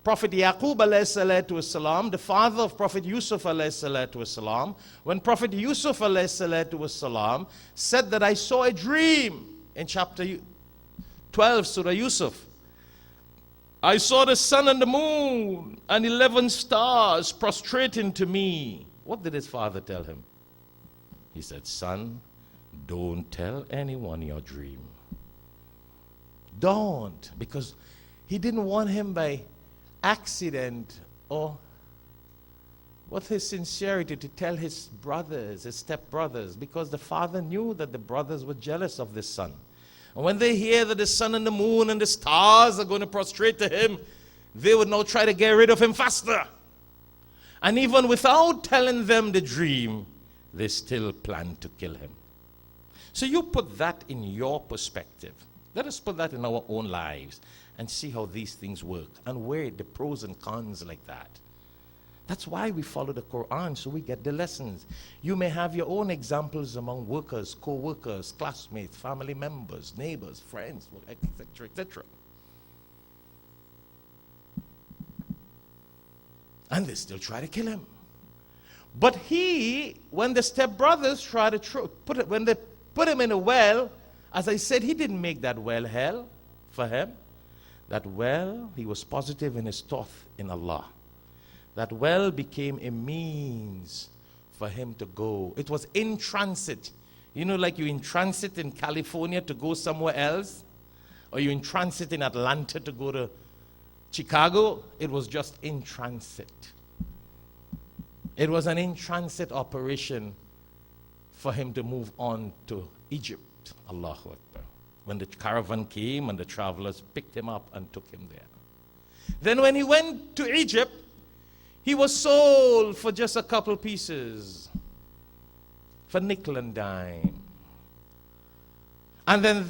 Prophet Yaqub alayhi salatu wasalam, the father of Prophet Yusuf alayhi salatu wasalam, when Prophet Yusuf alayhi salatu wasalam said that I saw a dream in chapter 12, Surah Yusuf. I saw the sun and the moon and 11 stars prostrating to me. What did his father tell him? He said, son, don't tell anyone your dream. Don't, because he didn't want him by accident or with his sincerity to tell his brothers, his stepbrothers, because the father knew that the brothers were jealous of this son. And when they hear that the sun and the moon and the stars are going to prostrate to him, they would now try to get rid of him faster. And even without telling them the dream, they still plan to kill him. So you put that in your perspective. Let us put that in our own lives and see how these things work and weigh the pros and cons like that. That's why we follow the Quran, so we get the lessons. You may have your own examples among workers, co-workers, classmates, family members, neighbors, friends, etc., etc. And they still try to kill him. But he, when the stepbrothers try to when they put him in a well, as I said, he didn't make that well hell for him. That well, he was positive in his thought in Allah. That well became a means for him to go. It was in transit. You know, like you in transit in California to go somewhere else, or you in transit in Atlanta to go to Chicago. It was just in transit. It was an in-transit operation for him to move on to Egypt. Allahu Akbar. When the caravan came and the travelers picked him up and took him there. Then when he went to Egypt, he was sold for just a couple pieces, for nickel and dime. And then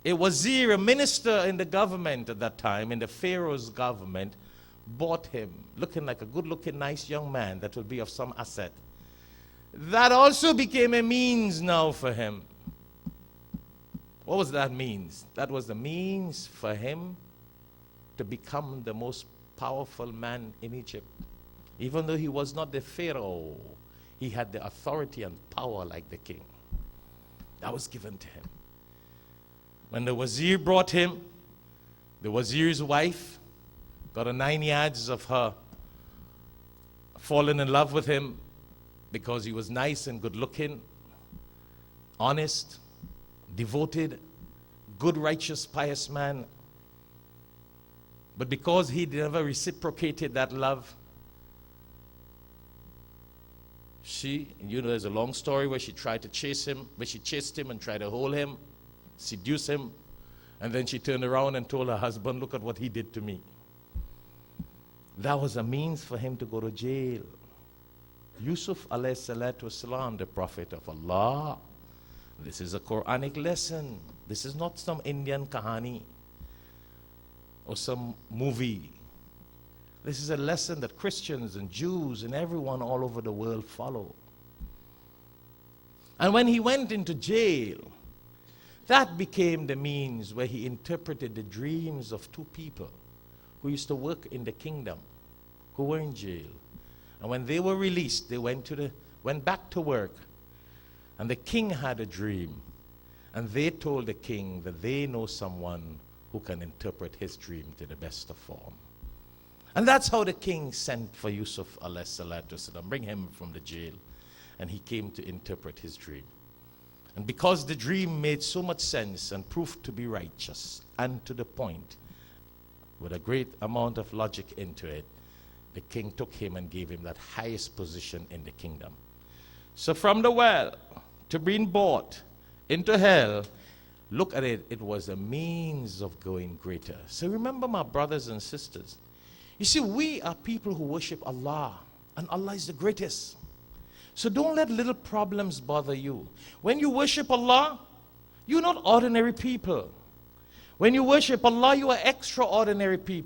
a wazir, a minister in the government at that time, in the Pharaoh's government, bought him, looking like a good-looking, nice young man that would be of some asset. That also became a means now for him. What was that means? That was the means for him to become the most powerful man in Egypt. Even though he was not the Pharaoh, he had the authority and power like the king. That was given to him. When the wazir brought him, the wazir's wife got a 9 yards of her falling in love with him because he was nice and good looking, honest, devoted, good, righteous, pious man. But because he never reciprocated that love, there's a long story where she tried to chase him, where she chased him and tried to hold him, seduce him, and then she turned around and told her husband, look at what he did to me. That was a means for him to go to jail. Yusuf alayhi salatu wasalam, the prophet of Allah. This is a Quranic lesson. This is not some Indian kahani or some movie. This is a lesson that Christians and Jews and everyone all over the world follow. And when he went into jail, that became the means where he interpreted the dreams of two people who used to work in the kingdom, who were in jail. And when they were released, they went back to work. And the king had a dream. And they told the king that they know someone who can interpret his dream to the best of form. And that's how the king sent for Yusuf alayhi salatu wasalam, bring him from the jail. And he came to interpret his dream. And because the dream made so much sense and proved to be righteous and to the point, with a great amount of logic into it, the king took him and gave him that highest position in the kingdom. So from the well to being bought into hell, look at it, it was a means of going greater. So remember, my brothers and sisters, you see, we are people who worship Allah, and Allah is the greatest. So don't let little problems bother you. When you worship Allah, you're not ordinary people. When you worship Allah, you are extraordinary people.